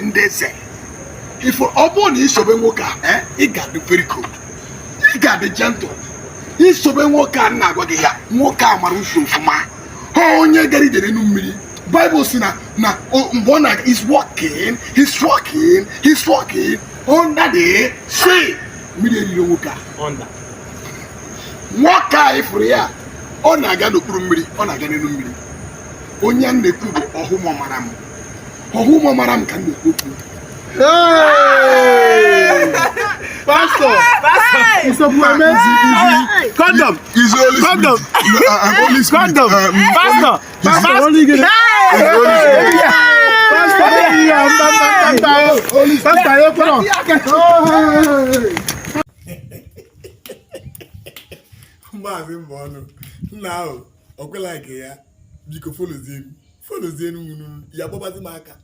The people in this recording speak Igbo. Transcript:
ndeze. If upon is Sobenwoka, he got the very good. He got the gentle. He's Sobenwoka Nagwagia, Moka Marusho Fuma. Oh, you get it in me. Bible sinner na Mbona is walking, he's walking on that day. Say, Million Woka On that. Waka if we are on again to Prumri, on again in Numri. Onyan the cook or whom Maram can be cooked. Hey! Pastor! It's a woman. Condom! He's only Condom! only Condom! Pastor! Pastor! Only get it. Maazị Mbonu now okwela nke ya biko follow zenu ya gbabazi m aka